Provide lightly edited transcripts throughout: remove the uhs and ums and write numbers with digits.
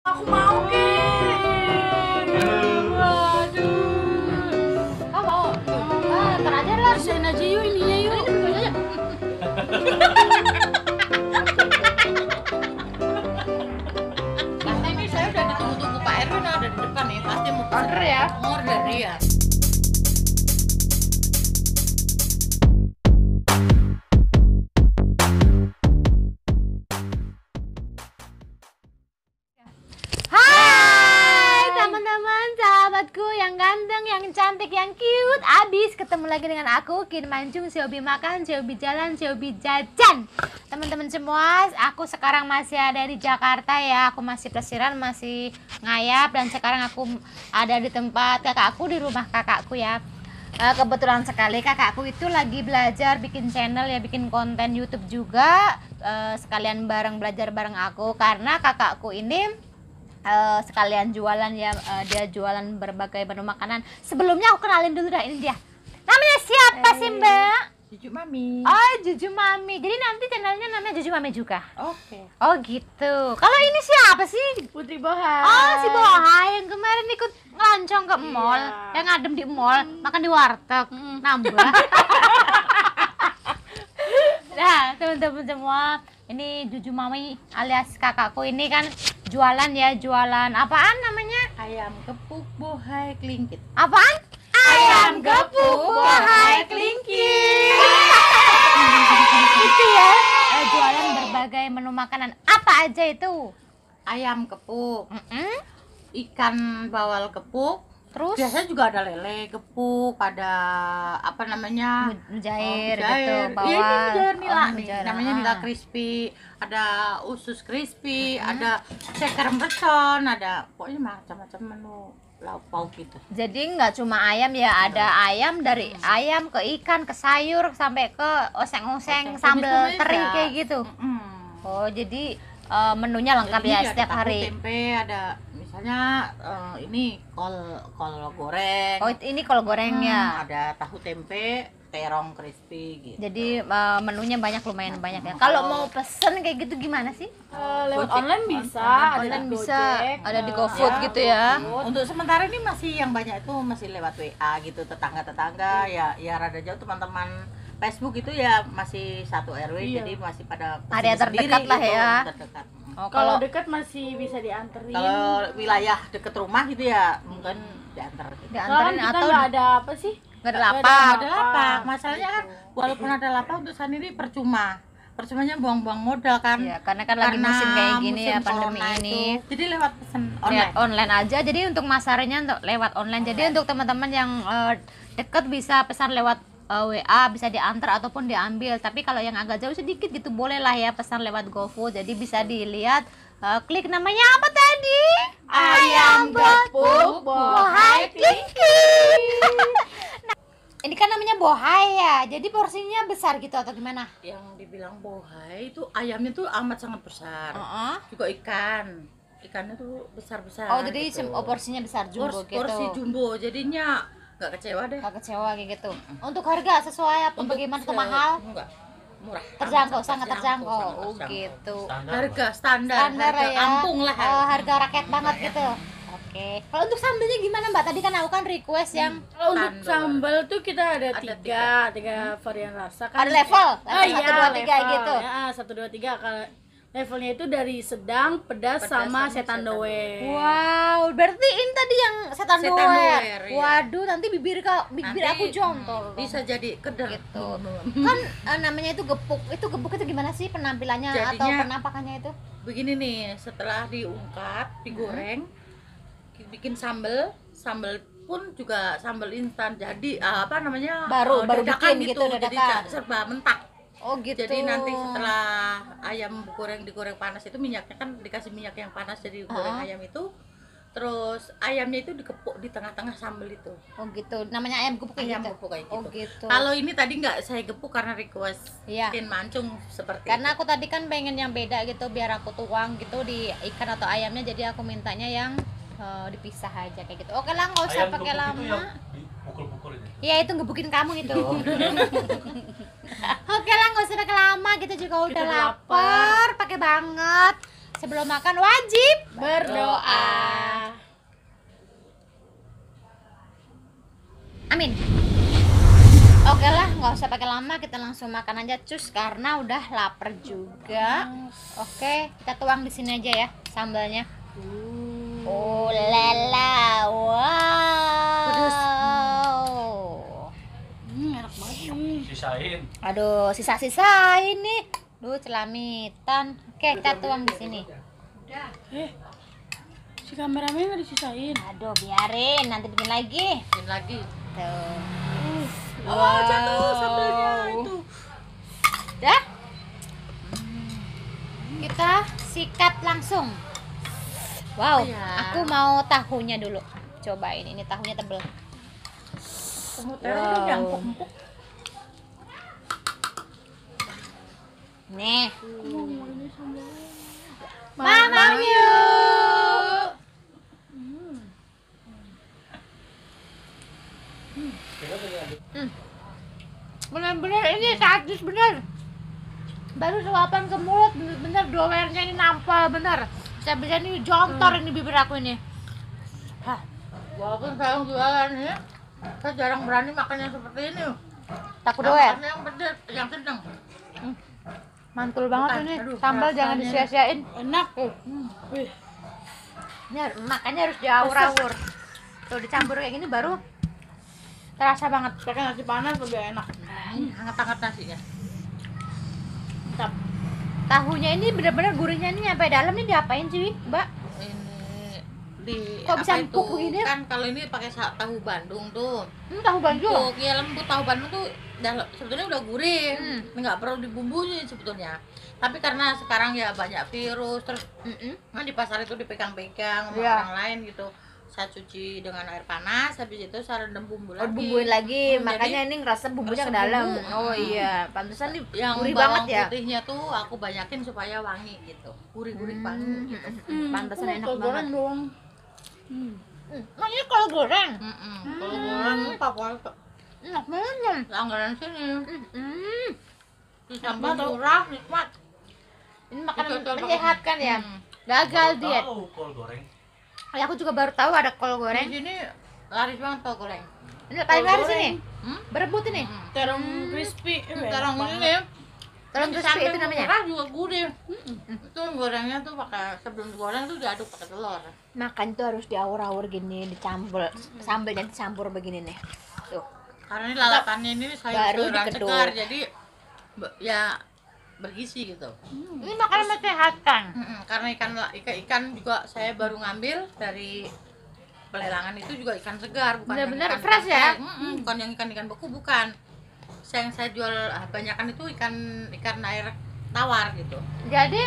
Aku mau Waduh. Kau mau? Ntar aja lah. Bersihin aja yuk ininya yuk. Ini berdua aja. Pasti ini saya udah ditunggu-tunggu Pak Erwin ada di depan nih. Pasti mau Order ya? Order ya. Hai teman-teman, sahabatku yang ganteng, yang cantik, yang cute. Abis ketemu lagi dengan aku, Kin Mancung, si hobi makan, si hobi jalan, si hobi jajan. Teman-teman semua, aku sekarang masih ada di Jakarta ya. Aku masih pelesiran, masih ngayap. Dan sekarang aku ada di tempat kakakku, di rumah kakakku ya. Kebetulan sekali kakakku itu lagi belajar bikin channel ya, bikin konten YouTube juga. Sekalian belajar bareng aku. Karena kakakku ini sekalian jualan ya, dia jualan berbagai menu makanan. Sebelumnya aku kenalin dulu dah, ini dia. Namanya siapa sih Mbak? Cucu Mami. Oh, Juju Mami. Jadi nanti channelnya namanya Juju Mami juga. Oke. Oh gitu. Kalau ini siapa sih? Putri Bohai. Oh, si Bohai yang kemarin ikut ngelancong ke mall, Iya. yang ngadem di mall, makan di warteg, nambah. Nah, teman-teman semua, ini Juju Mami alias kakakku ini kan jualan ya, jualan apaan namanya? Ayam gepuk Bohai Klingkit. Apaan? Ayam gepuk Bohai Klingkit. Itu ya, jualan berbagai menu makanan. Apa aja itu? Ayam gepuk, Mm-mm. ikan bawal gepuk. Terus Biasanya juga ada lele gepuk, ada apa namanya? mujair, mujair. gitu, Iya, ini bawal. mujair nila Oh, nih. mujair. Namanya nila crispy, ada usus crispy, ada ceker mercon, ada pokoknya macam-macam menu lauk pauk gitu. Jadi nggak cuma ayam ya, ada ayam dari ayam ke ikan ke sayur sampai ke oseng-oseng, Oseng, sambal jenis-jenis teri ya. kayak gitu. Oh, jadi menunya lengkap Jadi ya ada setiap tahu hari. tempe, ada misalnya ini kol goreng. Oh, ini kalau gorengnya. Ada tahu tempe, terong crispy gitu. Jadi menunya lumayan banyak ya. Kalau mau pesen kayak gitu gimana sih? Lewat Gojek. online bisa, ada Online di bisa, Gojek, ada di GoFood ya, gitu ya. GoFood. Untuk sementara ini masih yang banyak itu masih lewat WA gitu, tetangga-tetangga ya rada jauh, teman-teman Facebook itu ya masih satu RW, Iya. jadi masih pada Area sendiri terdekat lah gitu, ya. terdekat. Oh, Kalau dekat masih bisa dianterin. Kalau wilayah deket rumah gitu ya mungkin diantar gitu. Soalnya kan diantarin kita atau nggak ada apa sih? nggak ada nggak lapak. Ada lapak, masalahnya kan Gitu. walaupun ada lapak untuk sendiri percumanya buang-buang modal kan. Ya, karena kan lagi musim kayak gini ya, musim pandemi corona ini. itu. Jadi lewat pesan Lihat online. online aja. Jadi untuk masarnya untuk lewat online. Jadi untuk teman-teman yang deket bisa pesan lewat WA, bisa diantar ataupun diambil. Tapi kalau yang agak jauh sedikit gitu boleh lah ya pesan lewat GoFood. Jadi bisa dilihat, klik namanya apa tadi? Ayam gepuk Bohai Klingkit. Nah, ini kan namanya Bohai ya. Jadi porsinya besar gitu atau gimana? Yang dibilang bohai itu ayamnya tuh amat sangat besar. Heeh. Juga ikannya tuh besar-besar. Oh, jadi gitu. porsinya besar jumbo gitu. Porsi jumbo, jadinya nggak kecewa deh. Gak kecewa kayak gitu. Untuk harga sesuai apa bagaimana tuh mahal? Enggak, murah. Terjangkau, Sangat sangat terjangkau. sangat Oh terjangkau. gitu. Harga standar, Standar harga ya. kampung lah. Harga rakyat banget gitu. Oke. Kalau untuk sambelnya gimana Mbak? Tadi kan aku kan request yang Kalau untuk Tandoor. sambal tuh kita ada Ada tiga varian rasa kan. ada level, Ah, level 1, iya, 2, 3 level. gitu. Ya, 1, 2, 3. Kalau levelnya itu dari sedang, pedas, Pedas sama sama setan setan doer. Wow, berarti ini tadi yang setan Setan doer. doer, iya. Waduh, nanti bibir Nanti, aku jontol. bisa jadi kedel Gitu. Kan namanya itu gepuk. Itu gepuk itu gimana sih penampilannya atau Jadinya- penampakannya itu? Begini nih, setelah diungkap, digoreng, bikin sambel pun juga sambal instan. Jadi apa namanya? Baru dadakan bikin gitu, Jadi dadakan. serba mentah. Oh gitu. Jadi nanti setelah ayam digoreng panas itu, minyaknya kan dikasih minyak yang panas, jadi goreng ayam itu. Terus ayamnya itu dikepuk di tengah-tengah sambal itu. Oh gitu. Namanya ayam gepuk kayak Ayam gitu. gepuk kayak Oh gitu. gitu. Kalau ini tadi nggak saya gepuk karena request Iya. Kin Mancung seperti Karena itu. aku tadi kan pengen yang beda gitu biar aku tuang gitu di ikan atau ayamnya, jadi aku mintanya yang dipisah aja kayak gitu. Oke lah, nggak usah Ayam pakai gepuk itu lama. yang dipukul-pukul ini. Iya, itu ngebukin kamu itu. Oke lah, nggak usah pakai lama, kita juga udah Kita lapar, pakai banget. Sebelum makan wajib berdoa. Amin. Oke lah, nggak usah pakai lama, kita langsung makan aja cus karena udah lapar juga. Oke, kita tuang di sini aja ya sambalnya. Oh lala, wow. Enak banget nih. Sisain. Aduh, sisa-sisa ini. Duh, celamitan. Oke, kita tuang di sini. Si kameramen nggak disisain. Aduh, biarin, nanti bikin lagi. Bikin lagi. Tuh. Oh, jatuh sambelnya itu. Dah. Kita sikat langsung. Wow, Ya. aku mau tahunya dulu. Cobain, ini tahunya tebel. Terus udah empuk-empuk. Nih. Mamam yuk. Bener-bener ini sadis bener. Baru suapan ke mulut, bener-bener doernya ini nampal bener. Saya bisa ini jontor ini bibir aku ini. Hah, Walaupun saya jualan ya, saya jarang berani makan yang seperti ini. takut Saya doer. makan yang pedas, yang sedang. Mantul banget Bukan, ini. aduh, Sambal jangan rasanya. disia-siain. Enak. Wih. Ini makannya harus diawur-awur. Tuh dicampur kayak gini baru terasa banget. Pakai nasi panas lebih enak. Hangat-hangat nasinya. Mantap. Tahunya ini bener-bener gurihnya ini sampai dalam nih diapain sih, Mbak? Ini di Kok bisa apa empuk itu? begini? Kan kalau ini pakai tahu Bandung tuh. Tahu Bandung. Empuk, ya lembut tahu Bandung tuh sebetulnya udah gurih. Hmm. Nggak perlu dibumbuin sebetulnya. Tapi karena sekarang ya banyak virus terus kan di pasar itu dipegang-pegang sama Iya. orang lain gitu. Saya cuci dengan air panas, habis itu saya rendam bumbu Oh, lagi. bumbuin lagi, Hmm, makanya jadi ini ngerasa bumbunya ke ngerasa dalam. bumbu. Oh iya, pantesan nih yang gurih bawang banget ya. putihnya tuh aku banyakin supaya wangi gitu, gurih-gurih wangi gitu. Pantesan enak Kol banget. goreng doang. Nah, ini kol goreng. Kalau goreng favorit Enak banget. langganan sini, Mm. ditambah murah, nikmat. Ini makanan Betul, betul, menyehatkan ya. Hmm. Gagal diet. Tahu kol goreng. Ya, aku juga baru tahu ada kol Di goreng. sini laris banget kol goreng. Ini paling laris goreng. ini. Hmm? Berebut ini. Terong crispy. Sekarang ini Terong di crispy samping itu namanya. murah juga gurih. Itu gorengnya tuh pakai sebelum digoreng tuh diaduk pakai telur. Makan tuh harus diawur-awur gini, dicampur. Sambelnya dicampur begini nih. Tuh. Karena ini lalapannya ini Baru sayur-sayuran dikedul. segar, jadi ya bergizi gitu. Ini makanan menyehatkan. Karena ikan juga saya baru ngambil dari pelelangan itu juga ikan segar, bukan yang Bener-bener ikan fresh ya? pakai. Bukan yang ikan beku, bukan. Yang saya jual banyakan itu ikan air tawar gitu. Jadi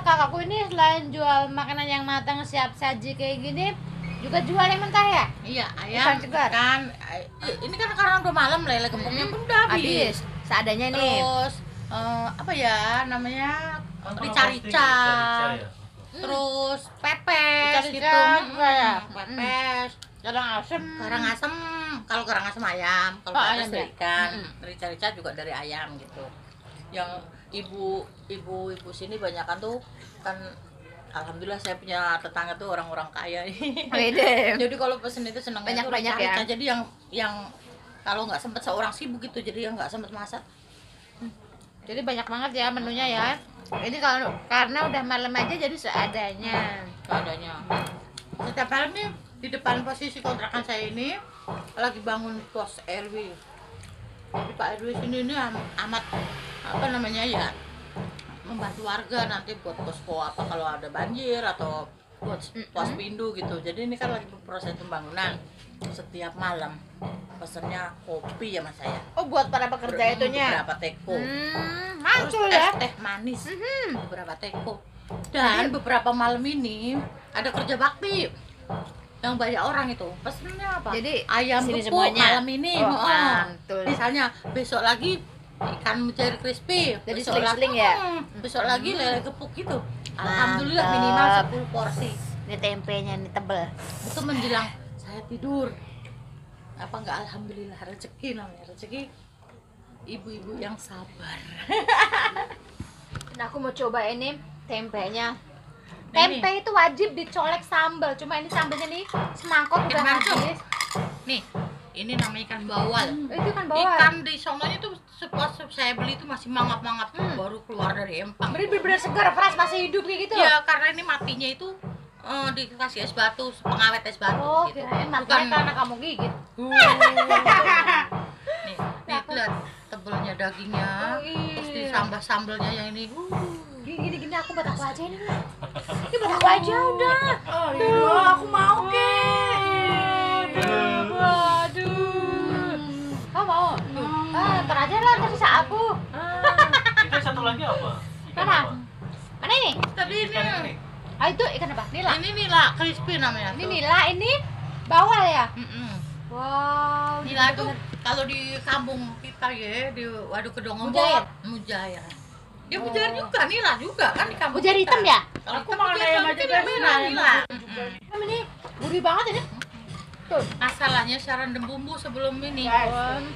kakakku ini selain jual makanan yang matang siap saji kayak gini, juga jual yang mentah ya? Iya, ayam, Ikan segar. ini kan karena udah malam lele gepuknya pun udah habis. Seadanya nih. Terus apa ya namanya rica-rica. Rica-rica ya. Terus pepes Rica-rica gitu. juga ya? Pepes. Garang asem. Garang asem, kalau garang asem ayam, kalau Oh, pepes ayam dari ya? ikan. Rica-rica juga dari ayam gitu. Yang ibu sini banyakan tuh kan alhamdulillah saya punya tetangga tuh orang-orang kaya. Wede. Jadi kalau pesen itu senang Banyak-banyak ya? Jadi yang kalau nggak sempet seorang sibuk gitu, jadi yang nggak sempet masak. Jadi banyak banget ya menunya ya. Ini kalau karena udah malam aja jadi seadanya. Adanya. Setiap malam nih di depan posisi kontrakan saya ini lagi bangun pos RW. Jadi Pak RW sini ini amat apa namanya ya, membantu warga nanti buat posko apa kalau ada banjir atau buat pos pindu gitu. Jadi ini kan lagi proses pembangunan. Setiap malam pesennya kopi ya mas saya. Oh, buat para pekerja itunya. Beberapa teko. Mantul Terus ya. teh manis. Beberapa teko. Dan beberapa malam ini ada kerja bakti yang banyak orang itu pesennya apa? Jadi, ayam sini gepuk semuanya. malam ini. Oh, Oh. mantul. Misalnya besok lagi ikan mujair crispy. Jadi Besok seling-seling lagi- ya? Besok lagi lele gepuk gitu. Mantap. Alhamdulillah minimal 10 porsi. Ini tempenya ini tebel. Itu menjelang saya tidur. Apa enggak alhamdulillah rezeki namanya rezeki ibu-ibu yang sabar. Nah, aku mau coba ini tempenya. Ini. Tempe itu wajib dicolek sambal. Cuma ini sambalnya nih semangkok udah Gimana, Cuk? habis. Nih, Ini namanya ikan bawal. Itu kan bawal. Ikan di sononya tuh pas saya beli itu masih mangap-mangap baru keluar dari empang. Bener-bener segar, fresh, masih hidup kayak gitu. Ya karena ini matinya itu dikasih es batu, pengawet es batu. Oh, gitu. kirain Bukan. matinya karena kamu gigit. Nih lihat tebelnya dagingnya, Oh, iya. terus di sambelnya yang ini. Gini aku buat aku aja ini. Ini buat aku aja udah. Oh iya, aku mau Waduh. Kamu mau? Ntar aja lah, ntar sisa aku. Itu satu lagi apa? Ikan Mana? apa? Mana ini? Tadi ini, Ikan ini. Ah itu ikan apa? Nila. ini nila crispy namanya. Ini tuh. nila, ini bawal ya? Mm-mm. Wow. Nila itu kalau di kampung kita ya di Waduk Kedongo Mujair? Mujair. Dia mujair juga, nila juga kan di kampung. Mujair kita. hitam ya? Kalau Aku kita makan mujair ayam hitam aja itu guys, merah ayam nila. Ini gurih banget ini. Tuh. Masalahnya cara rendam bumbu sebelum ini. Guys.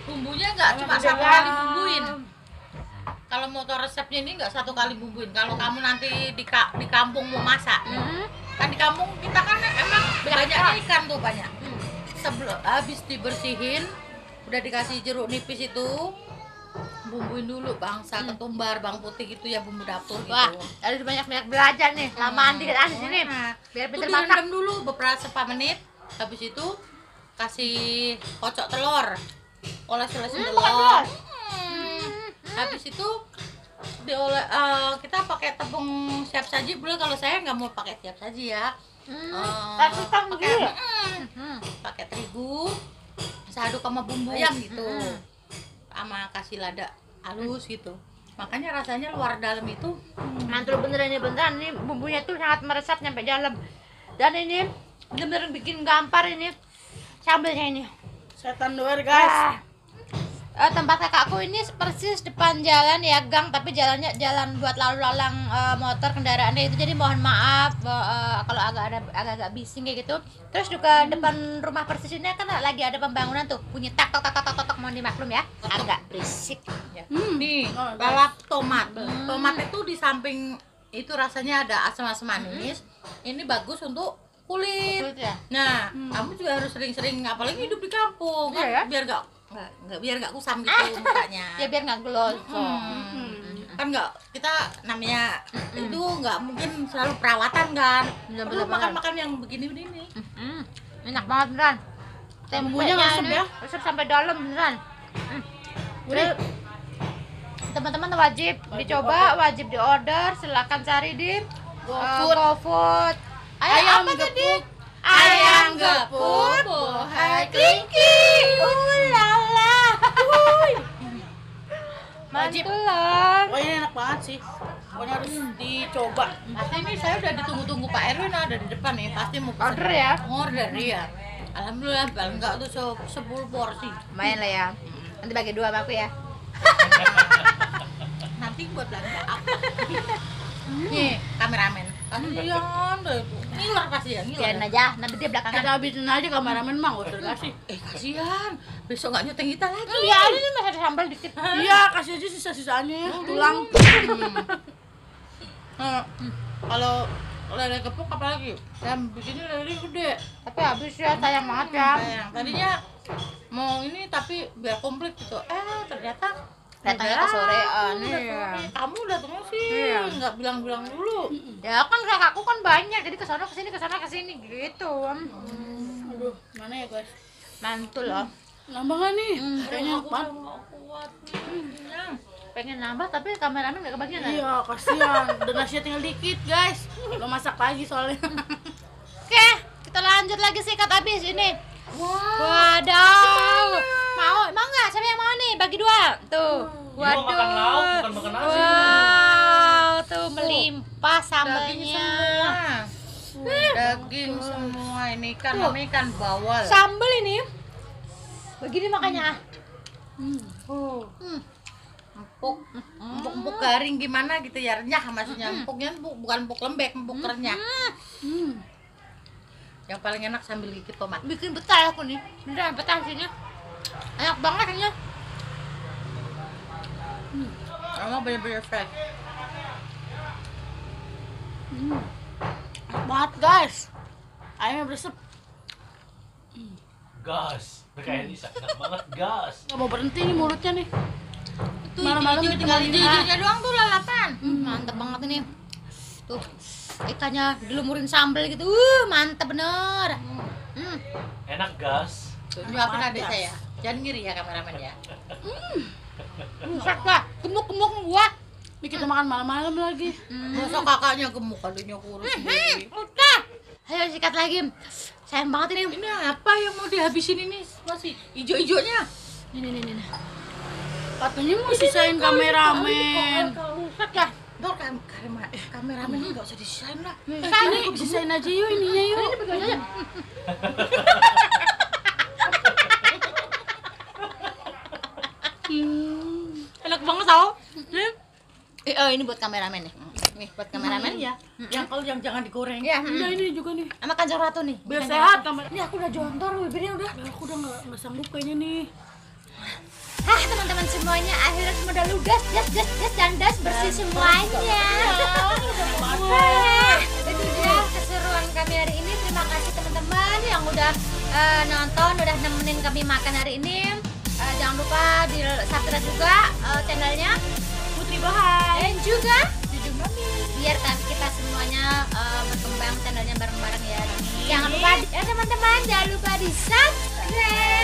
Bumbunya nggak cuma Ayam satu aja. kali bumbuin. Kalau mau tahu resepnya ini nggak satu kali bumbuin. Kalau kamu nanti di kampung mau masak, kan di kampung kita kan emang banyak ikan tuh banyak. Sebelum habis dibersihin, udah dikasih jeruk nipis itu, bumbuin dulu bangsa ketumbar, bawang putih gitu ya bumbu dapur gitu. Wah, harus banyak-banyak belajar nih. Lamaan dikit di sini. Nah, Biar itu pinter masak. direndam dulu beberapa menit. Habis itu kasih kocok telur, oles-olesin telur. telur. Habis itu kita pakai tepung siap saji boleh, kalau saya nggak mau pakai siap saji ya. Tapi kan pakai gitu. pakai terigu, bisa aduk sama bumbu ayam gitu, sama kasih lada halus gitu. Makanya rasanya luar dalam itu Mantul beneran ini bumbunya tuh sangat meresap sampai dalam. Dan ini bener-bener bikin gampar ini sambelnya ini. Setan luar guys. Tempat kakakku ini persis depan jalan ya gang, tapi jalannya jalan buat lalu lalang motor kendaraannya itu, jadi mohon maaf kalau agak bising kayak gitu. Terus juga depan rumah persis ini kan lagi ada pembangunan tuh, bunyi tak tok tok tok tok, tok, mohon dimaklum ya, agak berisik. ya. Nih lalap tomat. Tomat itu di samping itu rasanya ada asam-asam manis. Ini bagus untuk kulit. Betul ya? Nah, kamu juga harus sering-sering, apalagi hidup di kampung kan, Iya ya? biar nggak kusam gitu mukanya. Ya biar nggak glosong. Kan nggak, kita namanya itu nggak mungkin selalu perawatan kan. Bener-bener Perlu makan-makan yang begini-begini. Enak banget beneran. Bumbunya ngasep ya? Ngasep sampai dalam beneran. Jadi, teman-teman wajib dicoba, wajib diorder, silakan cari di GoFood. Ayam apa gepuk. tadi? Ayam gepuk, bohai kliki. Ulala. Wajib. Mantul lah. Pokoknya enak banget sih. Pokoknya harus dicoba. Pasti ini saya udah ditunggu-tunggu Pak Erwin ada di depan nih, pasti mau pesen. Order ya? Order ya. Alhamdulillah paling enggak tuh 10 porsi. Lumayan lah ya. Nanti bagi 2 sama aku ya. Nanti buat belanja apa? Nih, kameramen. Kasihan deh itu. Ngiler pasti ya, ngiler. Biarin aja, nanti dia belakangan. Kita habisin aja kameramen mah, gak usah kasih. Kasihan. Besok nggak nyuteng kita lagi. Iya, ini masih ada sambal dikit. Iya, kasih aja sisa-sisanya ya, tulang. Kalau lele gepuk apalagi? Saya bikinnya lele gede. Tapi habis ya, sayang banget ya. Sayang. Tadinya mau ini tapi biar komplit gitu. Ternyata Datangnya ke sorean. udah Iya. sore. Kamu datangnya sih Iya. nggak bilang-bilang dulu. Ya kan kakakku kan banyak, jadi kesana kesini gitu. Aduh, mana ya guys? Mantul loh. Nambah gak nih? Kayaknya enak Aku banget. nggak kuat nih. Pengen nambah tapi kameramen gak kebagian kan? Iya, kasihan. Dan nasinya tinggal dikit guys. Lo masak lagi soalnya. Oke, kita lanjut lagi sikat habis ini. Waduh. Mau nggak? Siapa yang mau nih? Bagi 2. Tuh. Ini mau makan lauk, bukan makan nasi. Wow, tuh melimpah Daging sambelnya. semua. Daging semua ini kan Tuh. namanya ikan bawal. Sambel ini begini makanya. Empuk garing gimana gitu ya, renyah maksudnya. Empuknya bukan empuk lembek, empuk renyah. Yang paling enak sambil gigit tomat. Bikin betah aku nih. Beneran betah sini. Enak banget ini. Emang bener-bener fresh. Enak banget guys. Ayamnya beresep. Gas. Kayak Elisa, enak banget gas. Nggak mau berhenti nih mulutnya nih. Itu Malam-malam hijau, kita tinggal main hijau-hijaunya doang tuh lalapan. Mantep banget ini. Tuh, ikannya dilumurin sambal gitu. Mantep bener. Enak gas. Nyuapin adik saya. Jangan ngiri ya kameramen ya. Rusak lah, gemuk-gemuk gua. Nih kita makan malam-malam lagi. Masa kakaknya gemuk, adiknya kurus sendiri. Udah. Ayo sikat lagi. Sayang banget ini. Ini apa yang mau dihabisin ini? Masih hijau-hijaunya. Nih. Katanya mau sisain kameramen. Rusak lah. Dor kameramen ini nggak usah disisain lah. Ini sisain aja yuk ininya yuk. Ini pegang aja. Enak banget tau. Ini buat kameramen nih. Nih buat kameramen. Ya. Yang kalau yang jangan digoreng. Ya, Udah ini juga nih. sama Kanjeng Ratu nih. Biar sehat kamera. Ini aku udah jontor bibirnya udah. Aku udah nggak sanggup kayaknya nih. Teman-teman semuanya akhirnya semua udah ludas, das bersih semuanya. Itu dia keseruan kami hari ini. Terima kasih teman-teman yang udah nonton, udah nemenin kami makan hari ini. Jangan lupa di subscribe juga channelnya Putri Bahai. dan juga biar kita semuanya berkembang channelnya bareng-bareng ya. Jangan lupa ya teman-teman, jangan lupa di subscribe.